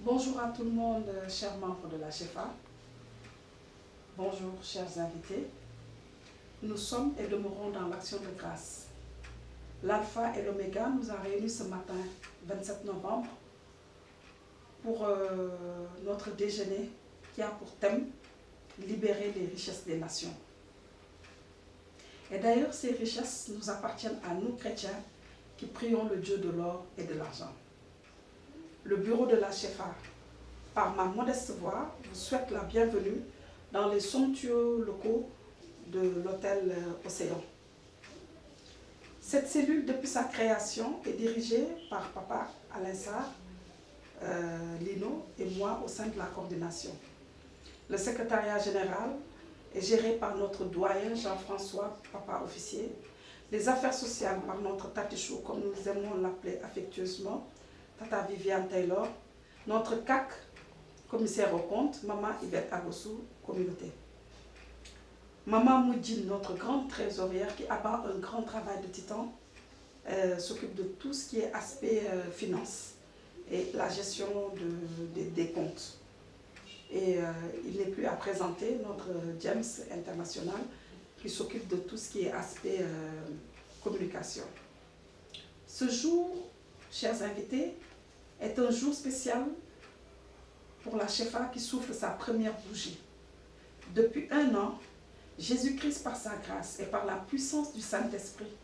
Bonjour à tout le monde, chers membres de la CHEFA. Bonjour, chers invités. Nous sommes et demeurons dans l'action de grâce. L'Alpha et l'Oméga nous a réunis ce matin, 27 novembre, pour notre déjeuner qui a pour thème « Libérer les richesses des nations ». Et d'ailleurs, ces richesses nous appartiennent à nous, chrétiens, qui prions le Dieu de l'or et de l'argent. Le bureau de la CHEFA, par ma modeste voix, vous souhaite la bienvenue dans les somptueux locaux de l'hôtel Océan. Cette cellule, depuis sa création, est dirigée par Papa Alain Sarr, Lino et moi au sein de la coordination. Le secrétariat général est géré par notre doyen Jean-François, Papa officier. Les affaires sociales par notre Tatichou, comme nous aimons l'appeler affectueusement, Tata Viviane Taylor. Notre CAC, commissaire au compte, Maman Yvette Agossou, communauté. Maman Moudjine, notre grande trésorière qui abat un grand travail de titan, s'occupe de tout ce qui est aspect finance et la gestion des comptes. Et il n'est plus à présenter notre James International qui s'occupe de tout ce qui est aspect communication. Ce jour, chers invités, est un jour spécial pour la CHEFA qui souffle sa première bougie. Depuis 1 an, Jésus-Christ, par sa grâce et par la puissance du Saint-Esprit,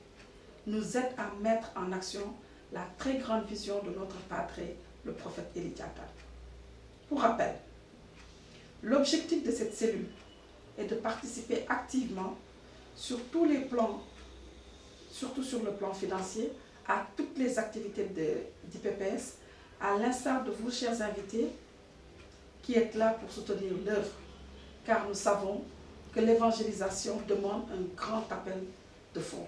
nous aide à mettre en action la très grande vision de notre Padre, le prophète Élie Diatta. Pour rappel, l'objectif de cette cellule est de participer activement sur tous les plans, surtout sur le plan financier, à toutes les activités d'IPPS, à l'instar de vous, chers invités, qui êtes là pour soutenir l'œuvre, car nous savons que l'évangélisation demande un grand appel de fonds.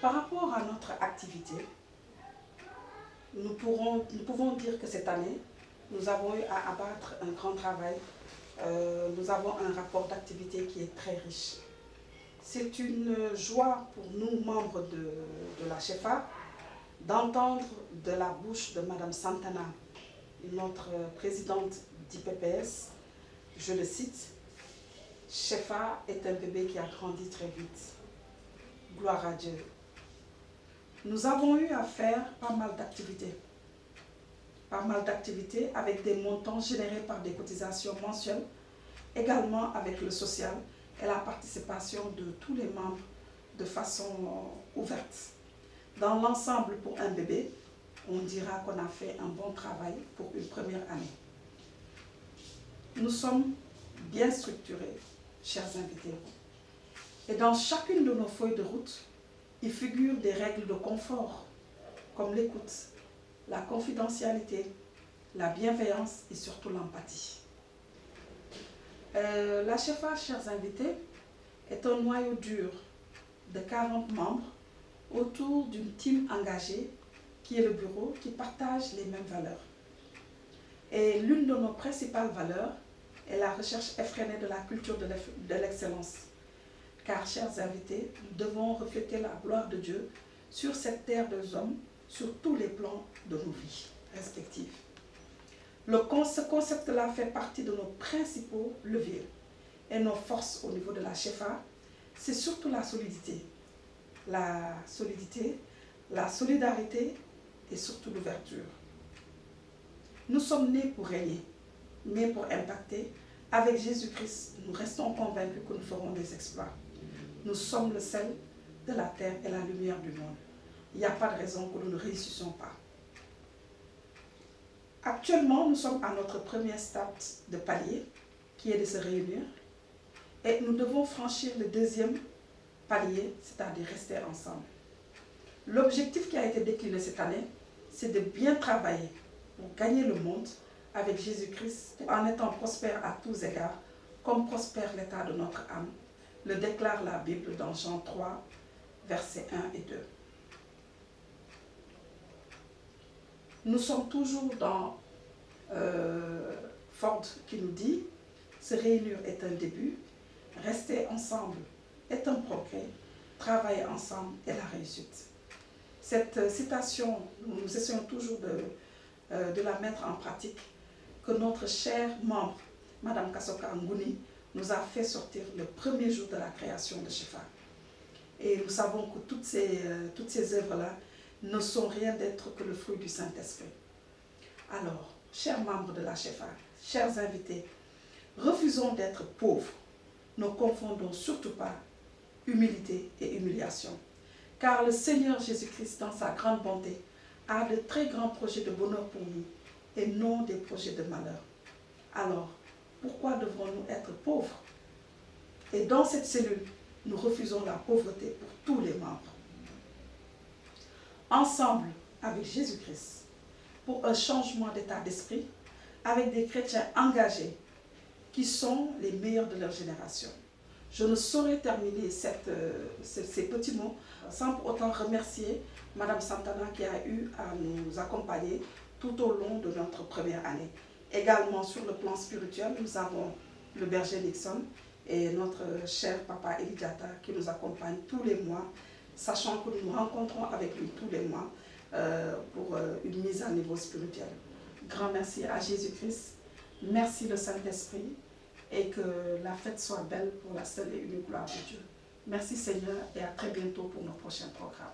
Par rapport à notre activité, nous pouvons dire que cette année, nous avons eu à abattre un grand travail. Nous avons un rapport d'activité qui est très riche. C'est une joie pour nous, membres de la CHEFA, d'entendre de la bouche de Madame Santana, notre présidente d'IPPS, je le cite, « CHEFA est un bébé qui a grandi très vite. Gloire à Dieu. » Nous avons eu à faire pas mal d'activités avec des montants générés par des cotisations mensuelles, également avec le social et la participation de tous les membres de façon ouverte. Dans l'ensemble, pour un bébé, on dira qu'on a fait un bon travail pour une première année. Nous sommes bien structurés, chers invités. Et dans chacune de nos feuilles de route, il figure des règles de confort, comme l'écoute, la confidentialité, la bienveillance et surtout l'empathie. La CHEFA, chers invités, est un noyau dur de 40 membres autour d'une team engagée qui est le bureau, qui partage les mêmes valeurs. Et l'une de nos principales valeurs est la recherche effrénée de la culture de l'excellence. Car, chers invités, nous devons refléter la gloire de Dieu sur cette terre des hommes, sur tous les plans de nos vies respectives. Ce concept-là fait partie de nos principaux leviers. Et nos forces au niveau de la CHEFA, c'est surtout la solidité. La solidité, la solidarité et surtout l'ouverture. Nous sommes nés pour régner, nés pour impacter. Avec Jésus-Christ, nous restons convaincus que nous ferons des exploits. Nous sommes le sel de la terre et la lumière du monde. Il n'y a pas de raison que nous ne réussissions pas. Actuellement, nous sommes à notre premier stade de palier, qui est de se réunir. Et nous devons franchir le deuxième palier, c'est-à-dire rester ensemble. L'objectif qui a été décliné cette année, c'est de bien travailler pour gagner le monde avec Jésus-Christ en étant prospère à tous égards, comme prospère l'état de notre âme, le déclare la Bible dans Jean 3, versets 1 et 2. Nous sommes toujours dans Ford qui nous dit « Se réunir est un début, rester ensemble est un progrès, travailler ensemble est la réussite. » Cette citation, nous essayons toujours de la mettre en pratique que notre chère membre, Madame Kasoka Ngouni, nous a fait sortir le premier jour de la création de Shefa. Et nous savons que toutes ces œuvres-là ne sont rien d'autre que le fruit du Saint-Esprit. Alors, chers membres de la Shefa, chers invités, refusons d'être pauvres. Ne confondons surtout pas humilité et humiliation. Car le Seigneur Jésus-Christ, dans sa grande bonté, a de très grands projets de bonheur pour nous et non des projets de malheur. Alors, pourquoi devrons-nous être pauvres? Et dans cette cellule, nous refusons la pauvreté pour tous les membres. Ensemble, avec Jésus-Christ, pour un changement d'état d'esprit, avec des chrétiens engagés qui sont les meilleurs de leur génération. Je ne saurais terminer ces petits mots sans pour autant remercier Madame Santana qui a eu à nous accompagner tout au long de notre première année. Également sur le plan spirituel, nous avons le berger Nixon et notre cher papa Elidiata qui nous accompagne tous les mois, sachant que nous nous rencontrons avec lui tous les mois pour une mise à niveau spirituel. Grand merci à Jésus-Christ, merci le Saint-Esprit et que la fête soit belle pour la seule et unique gloire de Dieu. Merci Seigneur et à très bientôt pour nos prochains programmes.